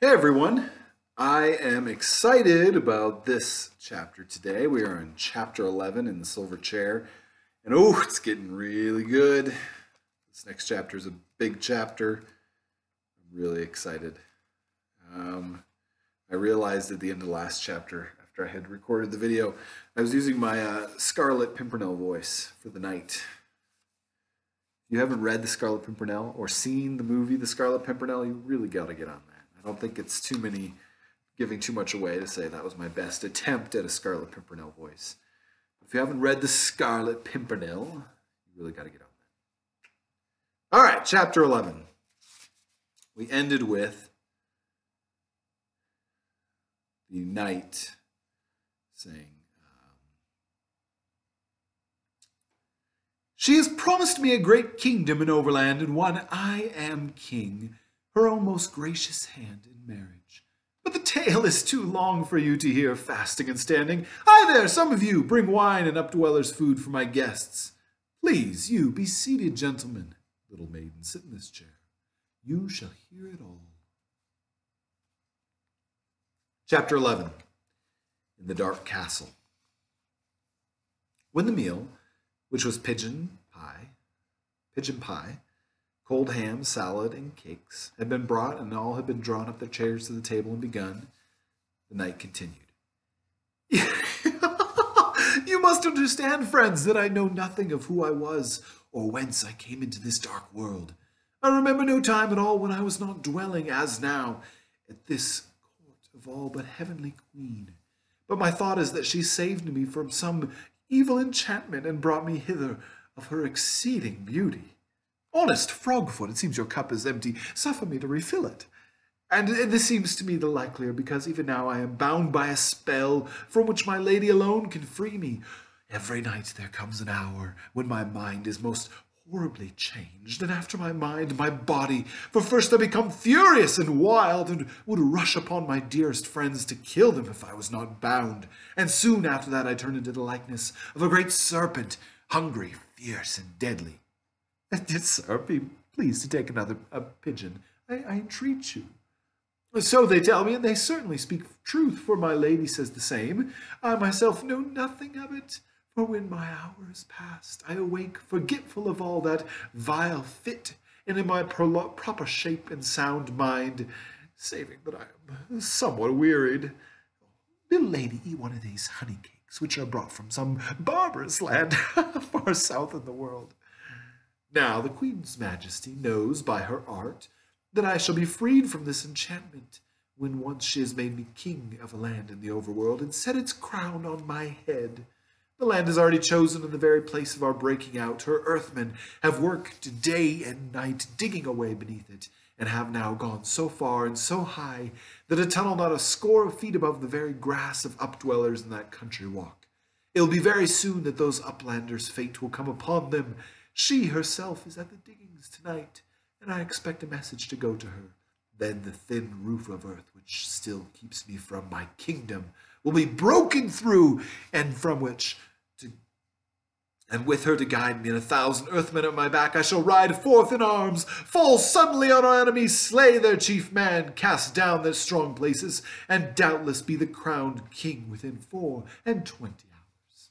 Hey everyone, I am excited about this chapter today. We are in chapter 11 in the Silver Chair, and oh, it's getting really good. This next chapter is a big chapter. I'm really excited. I realized at the end of the last chapter, after I had recorded the video, I was using my Scarlet Pimpernel voice for the night. If you haven't read The Scarlet Pimpernel or seen the movie The Scarlet Pimpernel, you really got to get on that. I don't think it's giving too much away to say that was my best attempt at a Scarlet Pimpernel voice. If you haven't read The Scarlet Pimpernel, you really got to get on that. All right, chapter 11. We ended with the knight saying, "She has promised me a great kingdom in Overland, and one I am king, her own most gracious hand in marriage. But the tale is too long for you to hear fasting and standing. Hi there, some of you, bring wine and updwellers' food for my guests. Please, you, be seated, gentlemen. Little maiden, sit in this chair. You shall hear it all." Chapter 11. In the Dark Castle. When the meal, which was pigeon pie, cold ham, salad, and cakes, had been brought, and all had been drawn up their chairs to the table and begun, the knight continued. "You must understand, friends, that I know nothing of who I was, or whence I came into this dark world. I remember no time at all when I was not dwelling, as now, at this court of all but heavenly queen. But my thought is that she saved me from some evil enchantment, and brought me hither of her exceeding beauty. Honest Frogfoot, it seems your cup is empty. Suffer me to refill it. And this seems to me the likelier, because even now I am bound by a spell from which my lady alone can free me. Every night there comes an hour when my mind is most horribly changed, and after my mind, my body. For first I become furious and wild, and would rush upon my dearest friends to kill them if I was not bound. And soon after that I turn into the likeness of a great serpent, hungry, fierce, and deadly. Sir, be pleased to take another pigeon. I entreat you." "So they tell me, and they certainly speak truth, for my lady says the same. I myself know nothing of it, for when my hour is past, I awake forgetful of all that vile fit, and in my proper shape and sound mind, saving that I am somewhat wearied. Will lady eat one of these honey cakes, which are brought from some barbarous land far south in the world? Now the Queen's Majesty knows by her art that I shall be freed from this enchantment when once she has made me king of a land in the overworld and set its crown on my head. The land is already chosen in the very place of our breaking out. Her earthmen have worked day and night digging away beneath it, and have now gone so far and so high that a tunnel not a score of feet above the very grass of updwellers in that country walk. It will be very soon that those uplanders' fate will come upon them. She herself is at the diggings tonight, and I expect a message to go to her. Then the thin roof of earth which still keeps me from my kingdom will be broken through, and with her to guide me, and 1,000 earthmen at my back, I shall ride forth in arms, fall suddenly on our enemies, slay their chief man, cast down their strong places, and doubtless be the crowned king within 24 hours.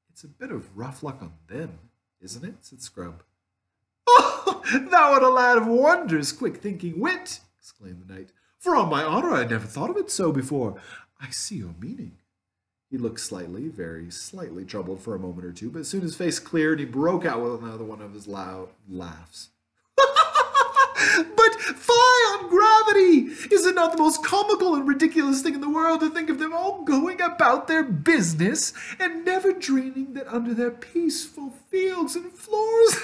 It's a bit of rough luck on them, isn't it?" said Scrub. "Oh, thou art a lad of wonders quick-thinking wit," exclaimed the knight. "For on my honor I had never thought of it so before. I see your meaning." He looked very slightly troubled for a moment or two, but soon his face cleared and he broke out with another one of his loud laughs. "But fie on gravity! Is it not the most comical and ridiculous thing in the world to think of them all going about their business and never dreaming that under their peaceful fields and floors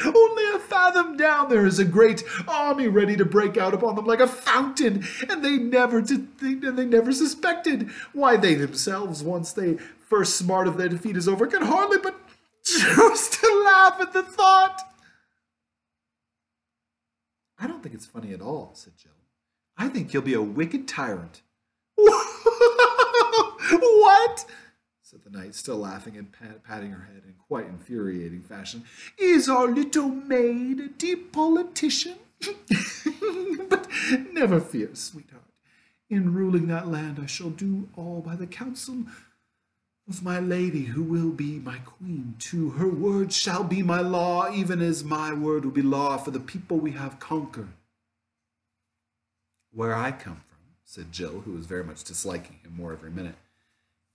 only a fathom down there is a great army ready to break out upon them like a fountain, and they never suspected. Why, they themselves, once they first smart of their defeat is over, can hardly but choose to laugh at the thought." "I don't think it's funny at all," said Jill. "I think he'll be a wicked tyrant." "What?" said the knight, still laughing and patting her head in quite infuriating fashion. "Is our little maid a deep politician? But never fear, sweetheart. In ruling that land, I shall do all by the counsel of my lady, who will be my queen too. Her word shall be my law, even as my word will be law for the people we have conquered. Where I come from, said Jill, who was very much disliking him more every minute,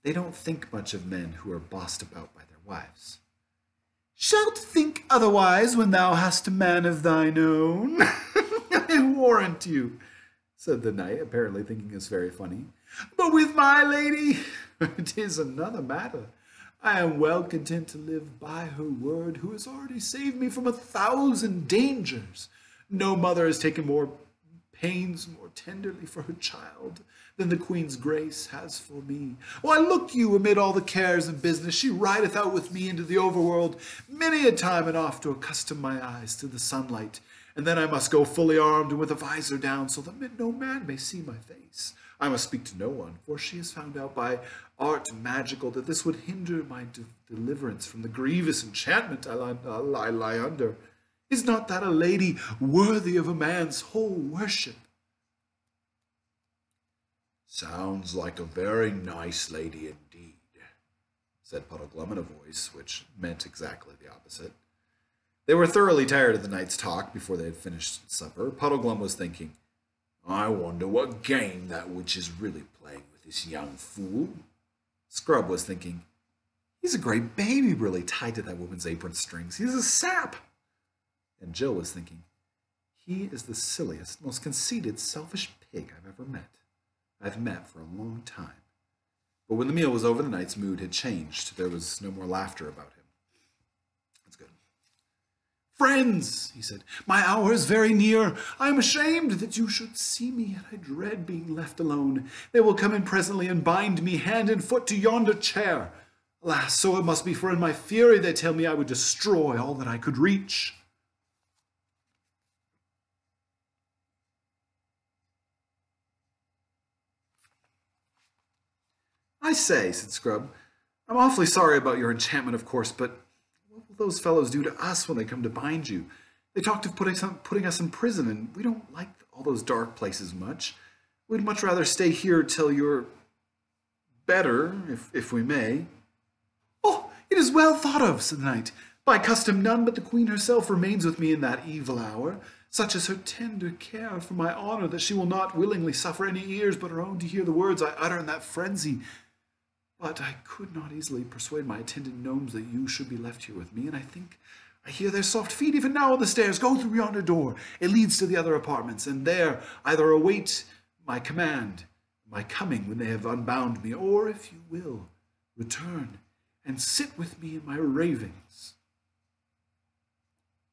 they don't think much of men who are bossed about by their wives. Shalt think otherwise when thou hast a man of thine own. I warrant you, said the knight, apparently thinking this very funny. But with my lady, it is another matter. I am well content to live by her word, who has already saved me from 1,000 dangers. No mother has taken more pains more tenderly for her child than the Queen's grace has for me. Why, look you, amid all the cares and business, she rideth out with me into the overworld many a time and oft to accustom my eyes to the sunlight. And then I must go fully armed and with a visor down, so that no man may see my face. I must speak to no one, for she has found out by art magical that this would hinder my deliverance from the grievous enchantment I lie under. Is not that a lady worthy of a man's whole worship? Sounds like a very nice lady indeed, said Puddleglum in a voice which meant exactly the opposite. They were thoroughly tired of the night's talk before they had finished supper. Puddleglum was thinking, I wonder what game that witch is really playing with this young fool. Scrub was thinking, he's a great baby really tied to that woman's apron strings. He's a sap. And Jill was thinking, he is the silliest, most conceited, selfish pig I've met for a long time. But when the meal was over, the knight's mood had changed. There was no more laughter about him. That's good. Friends, he said, my hour is very near. I am ashamed that you should see me, and I dread being left alone. They will come in presently and bind me hand and foot to yonder chair. Alas, so it must be, for in my fury they tell me I would destroy all that I could reach. I say, said Scrub, I'm awfully sorry about your enchantment, of course, but what will those fellows do to us when they come to bind you? They talked of putting us in prison, and we don't like all those dark places much. We'd much rather stay here till you're better, if we may. Oh, it is well thought of, said the knight. By custom, none but the Queen herself remains with me in that evil hour. Such is her tender care for my honor that she will not willingly suffer any ears but her own to hear the words I utter in that frenzy. But I could not easily persuade my attendant gnomes that you should be left here with me, and I think I hear their soft feet even now on the stairs. Go through yonder door. It leads to the other apartments, and there either await my command, my coming when they have unbound me, or, if you will, return and sit with me in my ravings.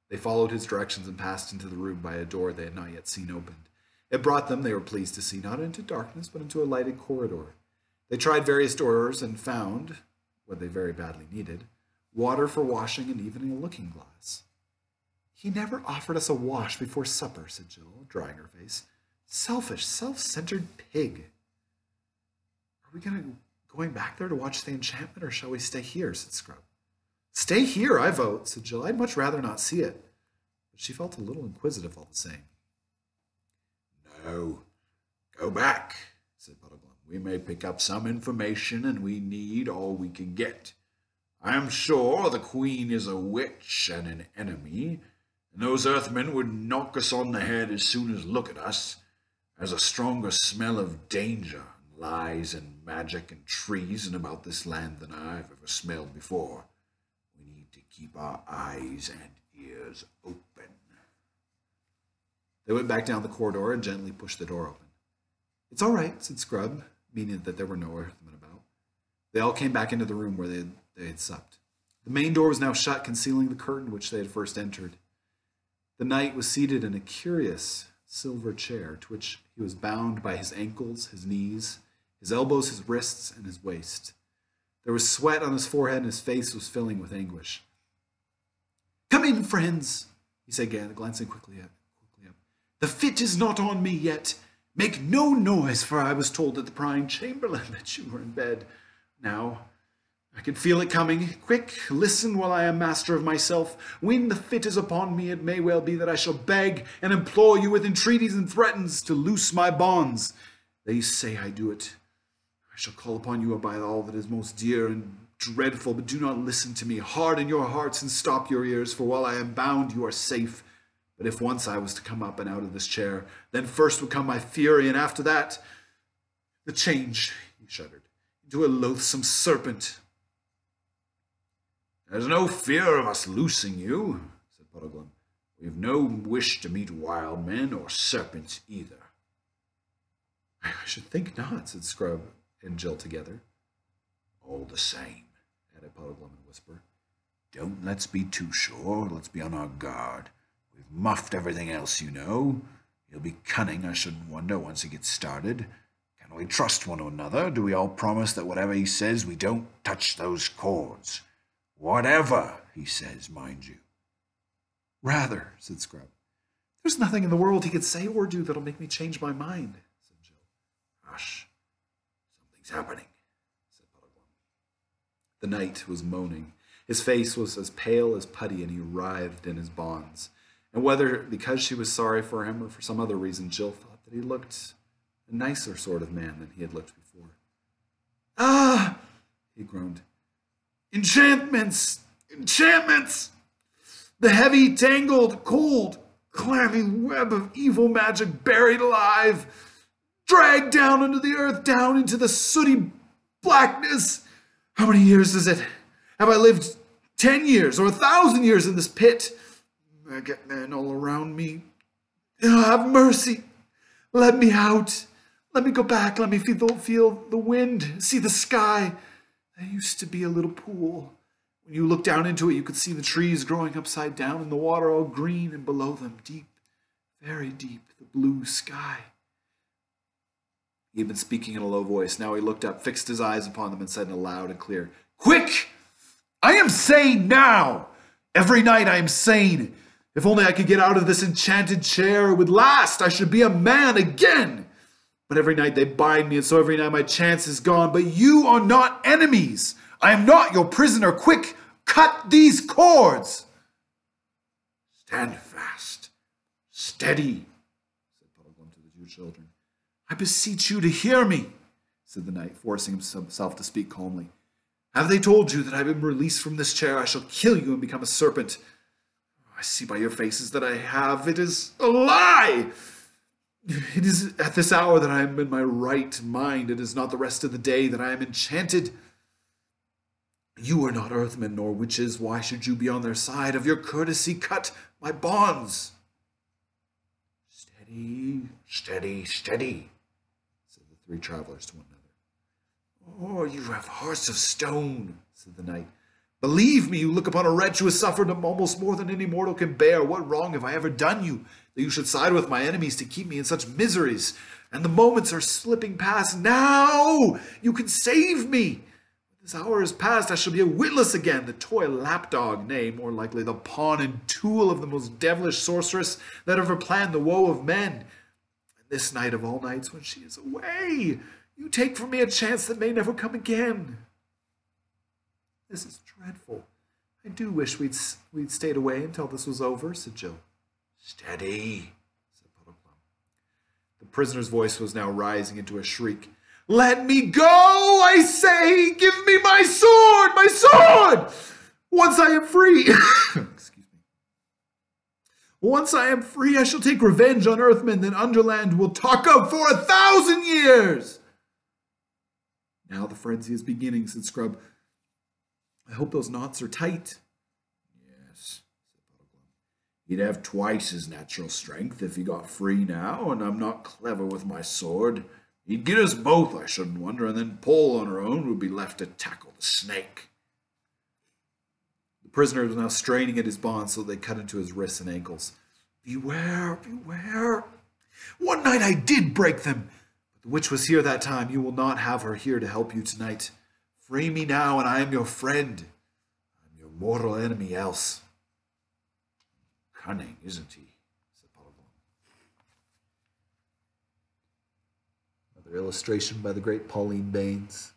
They followed his directions and passed into the room by a door they had not yet seen opened. It brought them, they were pleased to see, not into darkness, but into a lighted corridor. They tried various doors and found, what they very badly needed, water for washing and even a looking-glass. He never offered us a wash before supper, said Jill, drying her face. Selfish, self-centered pig. Are we going back there to watch the enchantment, or shall we stay here, said Scrub. Stay here, I vote, said Jill. I'd much rather not see it. But she felt a little inquisitive all the same. No, go back, said Puddleglum. We may pick up some information, and we need all we can get. I am sure the Queen is a witch and an enemy, and those earthmen would knock us on the head as soon as look at us. There's a stronger smell of danger, lies and magic and treason about this land than I've ever smelled before. We need to keep our eyes and ears open. They went back down the corridor and gently pushed the door open. It's all right, said Scrub, meaning that there were no earthmen about. They all came back into the room where they had supped. The main door was now shut, concealing the curtain which they had first entered. The knight was seated in a curious silver chair, to which he was bound by his ankles, his knees, his elbows, his wrists, and his waist. There was sweat on his forehead, and his face was filling with anguish. Come in, friends, he said again, glancing quickly up. The fit is not on me yet. Make no noise, for I was told at the prying chamberlain that you were in bed. Now, I can feel it coming. Quick, listen while I am master of myself. When the fit is upon me, it may well be that I shall beg and implore you with entreaties and threatens to loose my bonds. They say I do it. I shall call upon you by all that is most dear and dreadful, but do not listen to me. Harden your hearts and stop your ears, for while I am bound, you are safe. But if once I was to come up and out of this chair, then first would come my fury, and after that, the change, he shuddered, into a loathsome serpent. There's no fear of us loosing you, said Puddleglum. We've no wish to meet wild men or serpents either. I should think not, said Scrub and Jill together. All the same, added Puddleglum in a whisper. Don't let's be too sure. Let's be on our guard. We've muffed everything else, you know. He'll be cunning, I shouldn't wonder, once he gets started. Can we trust one another? Do we all promise that whatever he says, we don't touch those cords? Whatever he says, mind you. Rather, said Scrub. There's nothing in the world he could say or do that'll make me change my mind, said Jill. Hush. Something's happening, said Puddleglum. The knight was moaning. His face was as pale as putty, and he writhed in his bonds. And whether because she was sorry for him or for some other reason, Jill thought that he looked a nicer sort of man than he had looked before. Ah! He groaned. Enchantments! Enchantments! The heavy, tangled, cold, clammy web of evil magic buried alive, dragged down into the earth, down into the sooty blackness. How many years is it? Have I lived 10 years or 1,000 years in this pit? I get men all around me. Oh, have mercy. Let me out. Let me go back. Let me feel the wind, see the sky. There used to be a little pool. When you looked down into it, you could see the trees growing upside down and the water all green, and below them, deep, very deep, the blue sky. He had been speaking in a low voice. Now he looked up, fixed his eyes upon them, and said in a loud and clear, Quick! I am sane now! Every night I am sane. If only I could get out of this enchanted chair, it would last. I should be a man again. But every night they bind me, and so every night my chance is gone. But you are not enemies. I am not your prisoner. Quick, cut these cords. Stand fast. Steady, said Puddleglum to the two children. I beseech you to hear me, said the knight, forcing himself to speak calmly. Have they told you that I have been released from this chair? I shall kill you and become a serpent. I see by your faces that I have. It is a lie. It is at this hour that I am in my right mind. It is not the rest of the day that I am enchanted. You are not earthmen nor witches. Why should you be on their side? Of your courtesy, cut my bonds. Steady, steady, steady, said the three travelers to one another. Oh, you have hearts of stone, said the knight. Believe me, you look upon a wretch who has suffered almost more than any mortal can bear. What wrong have I ever done you, that you should side with my enemies to keep me in such miseries? And the moments are slipping past. Now you can save me. When this hour is past, I shall be a witless again, the toy lapdog, nay, more likely the pawn and tool of the most devilish sorceress that ever planned the woe of men. And this night of all nights, when she is away, you take from me a chance that may never come again. This is dreadful. I do wish we'd stayed away until this was over, said Jill. Steady, said Puddleglum. The prisoner's voice was now rising into a shriek. Let me go, I say! Give me my sword! My sword! Once I am free... Excuse me. Once I am free, I shall take revenge on Earthmen that Underland will talk of for 1,000 years! Now the frenzy is beginning, said Scrub. I hope those knots are tight. Yes, said Puddleglum. He'd have twice his natural strength if he got free now, and I'm not clever with my sword. He'd get us both, I shouldn't wonder, and then Pole on her own would be left to tackle the snake. The prisoner was now straining at his bonds so they cut into his wrists and ankles. Beware, beware. One night I did break them, but the witch was here that time. You will not have her here to help you tonight. Free me now, and I am your friend. I'm your mortal enemy else. Cunning, isn't he? Said Puddleglum. Another illustration by the great Pauline Baines.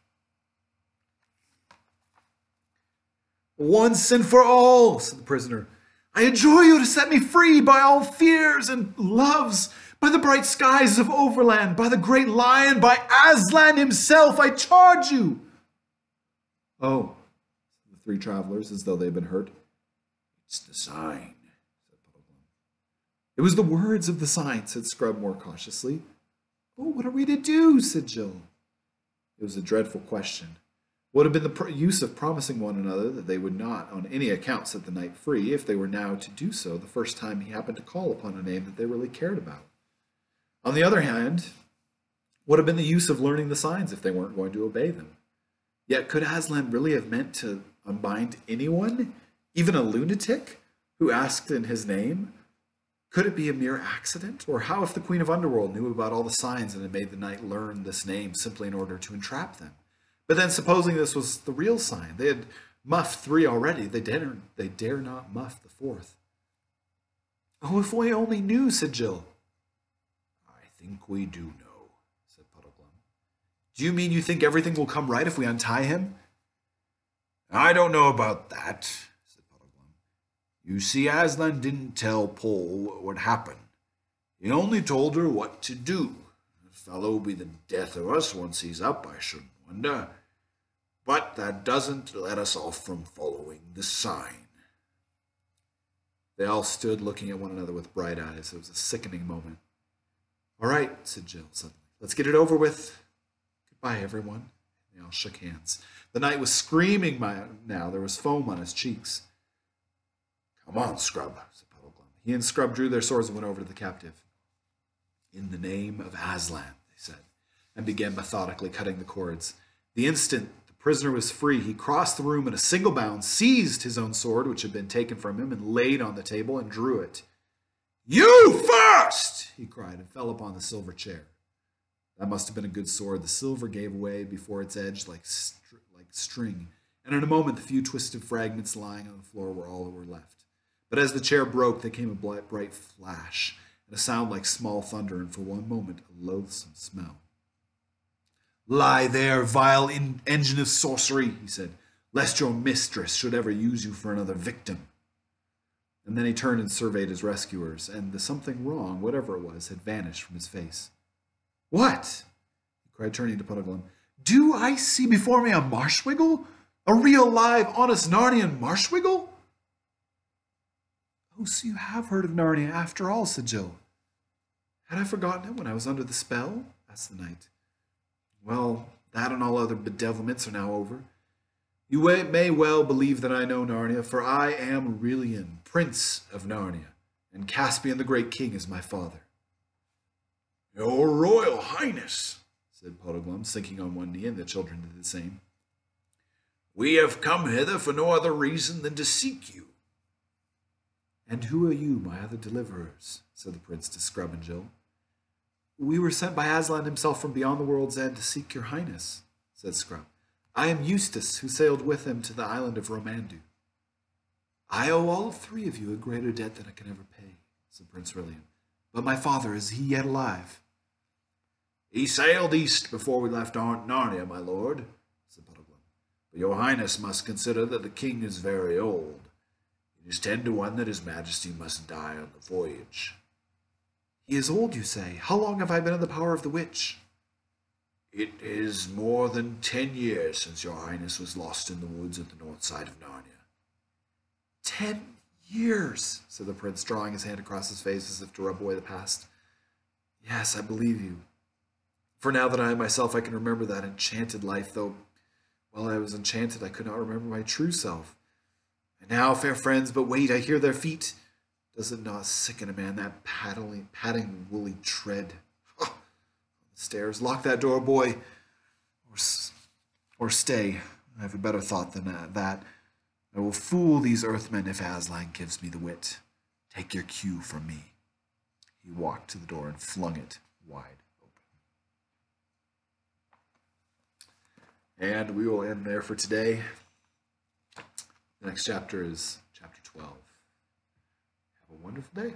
Once and for all, said the prisoner, I adjure you to set me free by all fears and loves, by the bright skies of Overland, by the great lion, by Aslan himself, I charge you. Oh, said the three travelers, as though they had been hurt. It's the sign, said Puddleglum. It was the words of the sign, said Scrub more cautiously. Oh, what are we to do, said Jill. It was a dreadful question. What had been the use of promising one another that they would not on any account set the knight free if they were now to do so the first time he happened to call upon a name that they really cared about? On the other hand, what had been the use of learning the signs if they weren't going to obey them? Yet could Aslan really have meant to unbind anyone, even a lunatic, who asked in his name? Could it be a mere accident? Or how if the Queen of Underworld knew about all the signs and had made the knight learn this name simply in order to entrap them? But then supposing this was the real sign, they had muffed 3 already, they dare not muff the 4th. Oh, if we only knew, said Jill. I think we do know, said Puddleglum. Do you mean you think everything will come right if we untie him? I don't know about that, said Puddleglum. You see, Aslan didn't tell Poll what would happen. He only told her what to do. The fellow will be the death of us once he's up, I shouldn't wonder. But that doesn't let us off from following the sign. They all stood looking at one another with bright eyes. It was a sickening moment. All right, said Jill suddenly. Let's get it over with. Goodbye, everyone. They all shook hands. The knight was screaming now. There was foam on his cheeks. Come on, Scrub, said Puddleglum. He and Scrub drew their swords and went over to the captive. In the name of Aslan, they said, and began methodically cutting the cords. The instant the prisoner was free, he crossed the room in a single bound, seized his own sword, which had been taken from him, and laid on the table and drew it. You first! He cried, and fell upon the silver chair. That must have been a good sword. The silver gave way before its edge like string, and in a moment the few twisted fragments lying on the floor were all that were left. But as the chair broke, there came a bright flash, and a sound like small thunder, and for one moment a loathsome smell. Lie there, vile engine of sorcery, he said, lest your mistress should ever use you for another victim. And then he turned and surveyed his rescuers, and the something wrong, whatever it was, had vanished from his face. What? He cried, turning to Puddleglum. Do I see before me a marshwiggle? A real, live, honest Narnian marshwiggle? Oh, so you have heard of Narnia after all, said Jill. Had I forgotten it when I was under the spell? Asked the knight. Well, that and all other bedevilments are now over. You may well believe that I know Narnia, for I am Aurelian, Prince of Narnia, and Caspian the Great King is my father. Your Royal Highness, said Puddleglum, sinking on one knee, and the children did the same. We have come hither for no other reason than to seek you. And who are you, my other deliverers? Said the prince to Scrub and Jill. We were sent by Aslan himself from beyond the world's end to seek your highness, said Scrub. I am Eustace, who sailed with him to the island of Romandu. I owe all 3 of you a greater debt than I can ever pay, said Prince Aurelian. But my father, is he yet alive? He sailed east before we left Narnia, my lord, said Puddleglum. But your highness must consider that the king is very old. It is 10 to 1 that his majesty must die on the voyage. He is old, you say. How long have I been in the power of the witch? It is more than 10 years since your highness was lost in the woods at the north side of Narnia. 10 years, said the prince, drawing his hand across his face as if to rub away the past. Yes, I believe you. For now that I am myself, I can remember that enchanted life, though while I was enchanted, I could not remember my true self. And now, fair friends, but wait, I hear their feet. Does it not sicken a man, that padding woolly tread? Oh, on the stairs. Lock that door, boy. Or stay. I have a better thought than that. I will fool these earthmen if Aslan gives me the wit. Take your cue from me. He walked to the door and flung it wide open. And we will end there for today. The next chapter is chapter 12. Have a wonderful day.